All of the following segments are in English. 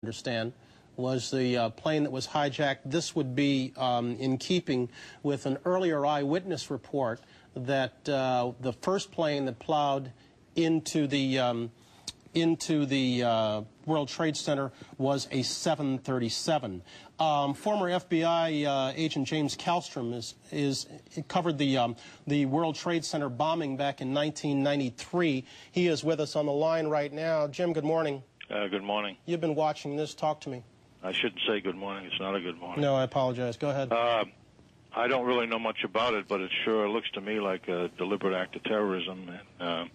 understand, was the plane that was hijacked. This would be in keeping with an earlier eyewitness report that the first plane that plowed into the World Trade Center was a 737. Former FBI agent James Kallstrom covered the World Trade Center bombing back in 1993. He is with us on the line right now. Jim, good morning. Good morning. You've been watching this. Talk to me. I shouldn't say good morning. It's not a good morning. No, I apologize. Go ahead. I don't really know much about it, but it sure looks to me like a deliberate act of terrorism. And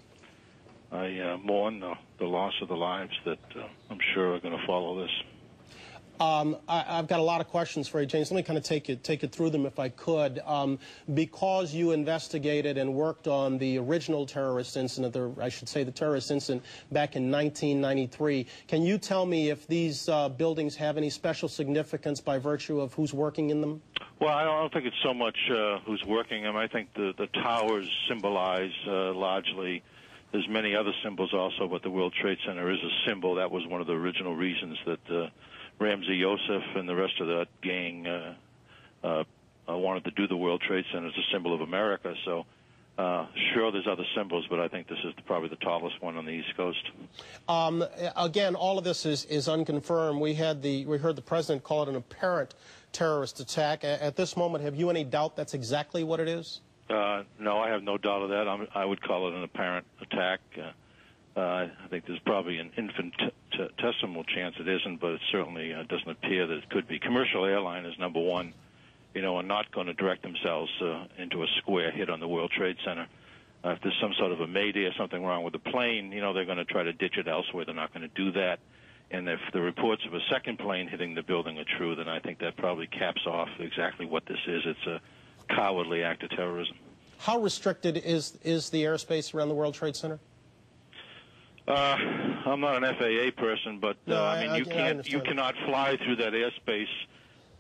I mourn the loss of the lives that I'm sure are going to follow this. I've got a lot of questions for you, James. Let me kind of take you through them if I could. Because you investigated and worked on the original terrorist incident, I should say the terrorist incident back in 1993, can you tell me if these buildings have any special significance by virtue of who's working in them? Well, I don't think it's so much who's working them. I think the towers symbolize largely. There's many other symbols also, but the World Trade Center is a symbol. That was one of the original reasons that Ramzi Youssef and the rest of that gang wanted to do the World Trade Center as a symbol of America. So, sure, there's other symbols, but I think this is probably the tallest one on the East Coast. Again, all of this is unconfirmed. We heard the president call it an apparent terrorist attack. At this moment, have you any doubt that's exactly what it is? No, I have no doubt of that. I would call it an apparent attack. I think there's probably an infinitesimal chance it isn't, but it certainly doesn't appear that it could be. Commercial airliners, number one, are not going to direct themselves into a square hit on the World Trade Center. If there's some sort of a mayday or something wrong with the plane, they're going to try to ditch it elsewhere. They're not going to do that. And if the reports of a second plane hitting the building are true, then I think that probably caps off exactly what this is. It's a cowardly act of terrorism. How restricted is the airspace around the World Trade Center? I'm not an FAA person, but no, you cannot fly through that airspace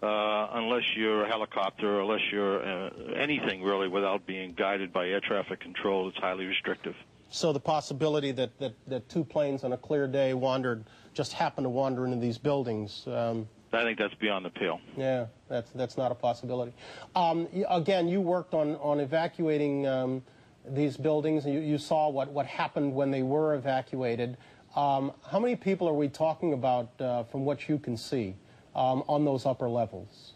unless you're a helicopter, or unless you're anything really, without being guided by air traffic control. It's highly restrictive. So the possibility that two planes on a clear day just happened to wander into these buildings. I think that's beyond the pale. Yeah, that's not a possibility. Again, you worked on evacuating these buildings. You saw what happened when they were evacuated. How many people are we talking about from what you can see on those upper levels?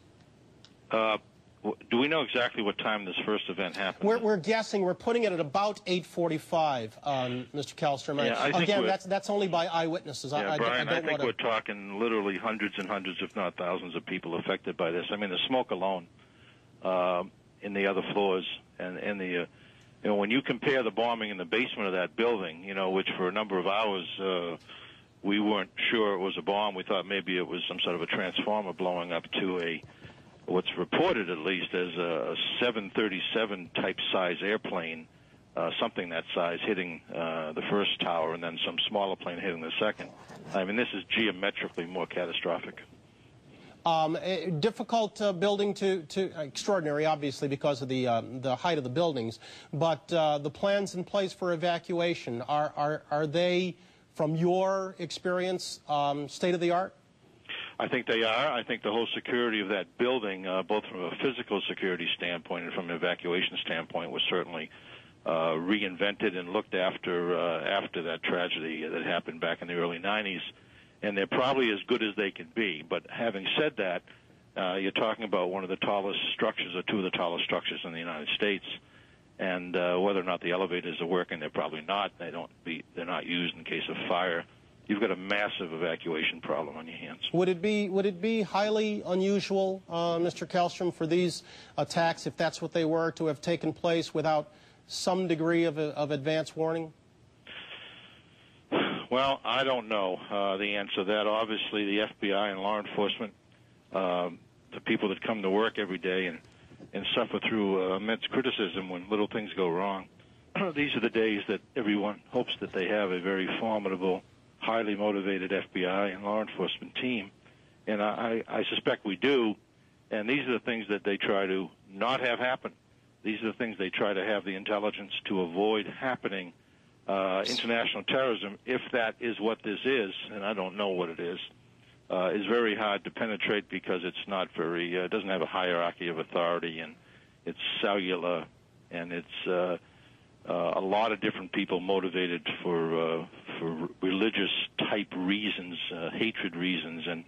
Do we know exactly what time this first event happened? We're guessing. We're putting it at about 8:45, Mr. Kallstrom. Yeah, again, that's only by eyewitnesses. Yeah, Brian, I think we're talking literally hundreds and hundreds, if not thousands, of people affected by this. I mean, the smoke alone in the other floors, and the when you compare the bombing in the basement of that building, which for a number of hours we weren't sure it was a bomb. We thought maybe it was some sort of a transformer blowing up, to what's reported at least as a 737 type size airplane, something that size, hitting the first tower, and then some smaller plane hitting the second. I mean, this is geometrically more catastrophic. Difficult building to extraordinary, obviously, because of the height of the buildings. But the plans in place for evacuation, are they, from your experience, state of the art? I think they are. I think the whole security of that building, both from a physical security standpoint and from an evacuation standpoint, was certainly reinvented and looked after after that tragedy that happened back in the early 90s. And they're probably as good as they can be. But having said that, you're talking about one of the tallest structures, or two of the tallest structures in the United States. And whether or not the elevators are working, they're probably not. They're not used in case of fire. You've got a massive evacuation problem on your hands. Would it be highly unusual, Mr. Kallstrom, for these attacks, if that's what they were, to have taken place without some degree of advance warning? Well, I don't know the answer to that. Obviously, the FBI and law enforcement, the people that come to work every day and suffer through immense criticism when little things go wrong, these are the days that everyone hopes that they have a very formidable, highly motivated FBI and law enforcement team. And I suspect we do. And these are the things that they try to not have happen. These are the things they try to have the intelligence to avoid happening. International terrorism, if that is what this is, and I don't know what it is, is very hard to penetrate because it's not very, it doesn't have a hierarchy of authority, and it's cellular, and it's a lot of different people motivated for religious type reasons, hatred reasons, and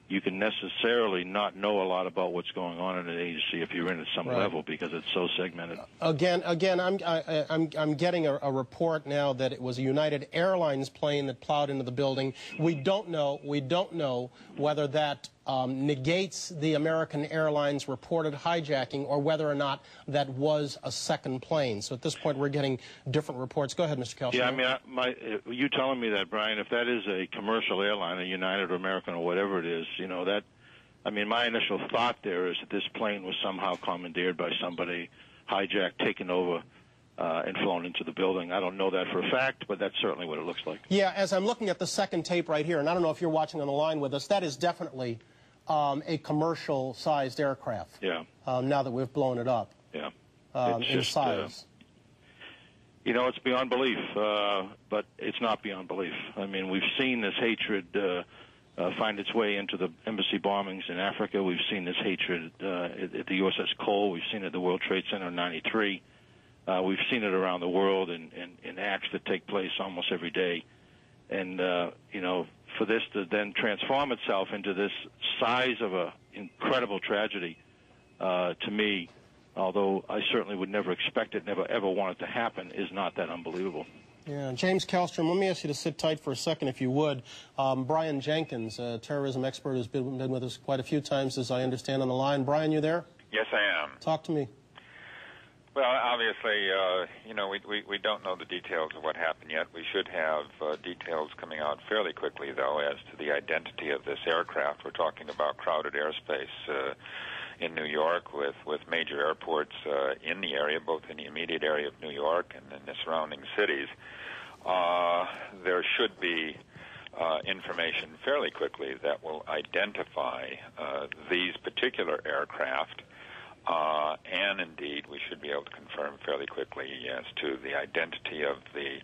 you can necessarily not know a lot about what's going on in an agency if you're in at some level because it's so segmented. Again, I'm getting a report now that it was a United Airlines plane that plowed into the building. We don't know whether that negates the American Airlines reported hijacking or whether or not that was a second plane. So at this point, we're getting different reports. Go ahead, Mr. Kelso. Yeah, I mean, you telling me that, Brian, if that is a commercial airline, a United or American or whatever it is, you know, that, I mean, my initial thought there is that this plane was somehow commandeered by somebody, hijacked, taken over, and flown into the building. I don't know that for a fact, but that's certainly what it looks like. Yeah, as I'm looking at the second tape right here, and I don't know if you're watching on the line with us, that is definitely a commercial-sized aircraft. Yeah. Now that we've blown it up. Yeah. In size. You know, it's beyond belief, but it's not beyond belief. I mean, we've seen this hatred find its way into the embassy bombings in Africa. We've seen this hatred at the USS Cole. We've seen it at the World Trade Center in '93. We've seen it around the world in acts that take place almost every day. And, you know, for this to then transform itself into this size of an incredible tragedy, to me, although I certainly would never expect it, never ever want it to happen, is not that unbelievable. Yeah, James Kallstrom, let me ask you to sit tight for a second, if you would. Brian Jenkins, a terrorism expert who's been with us quite a few times, as I understand, on the line. Brian, you there? Yes, I am. Talk to me. Well, obviously, you know, we don't know the details of what happened yet. We should have details coming out fairly quickly, though, as to the identity of this aircraft. We're talking about crowded airspace in New York with major airports in the area, both in the immediate area of New York and in the surrounding cities. There should be information fairly quickly that will identify these particular aircraft. And indeed, we should be able to confirm fairly quickly as to the identity of the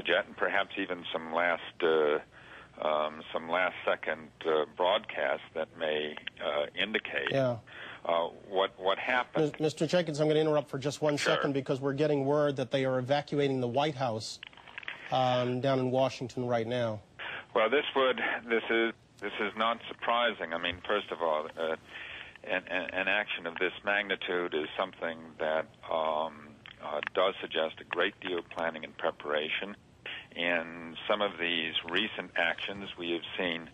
jet, and perhaps even some last second broadcast that may indicate what happened. Mr. Jenkins, I'm going to interrupt for just one second because we're getting word that they are evacuating the White House down in Washington right now. Well, this is not surprising. I mean, first of all, an action of this magnitude is something that does suggest a great deal of planning and preparation. In some of these recent actions, we have seen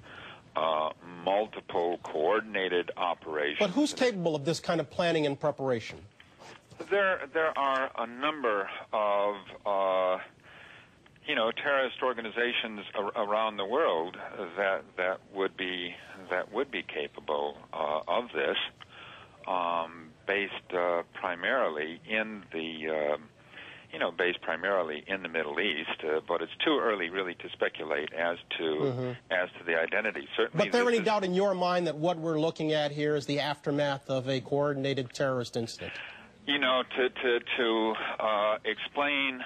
multiple coordinated operations. But who's capable of this kind of planning and preparation? There are a number of terrorist organizations around the world that would be capable of this, based primarily in the Middle East. But it's too early, really, to speculate as to the identity. Certainly, but there any doubt in your mind that what we're looking at here is the aftermath of a coordinated terrorist incident? You know, to explain.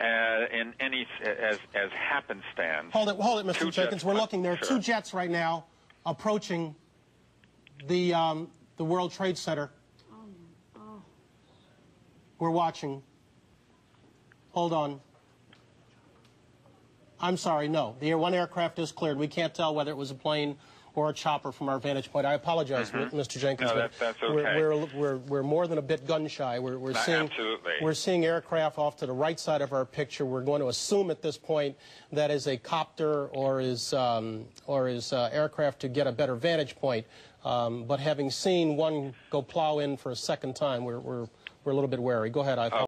In any as happenstance. Hold it, Mr. Jenkins. We're looking. There are two jets right now approaching the World Trade Center. We're watching. Hold on. I'm sorry. No, the one aircraft is cleared. We can't tell whether it was a plane or a chopper from our vantage point. I apologize, Mr. Jenkins. No, that's okay. We're more than a bit gun shy. We're seeing aircraft off to the right side of our picture. We're going to assume at this point that is a copter or is aircraft to get a better vantage point. But having seen one go plow in for a second time, we're a little bit wary. Go ahead.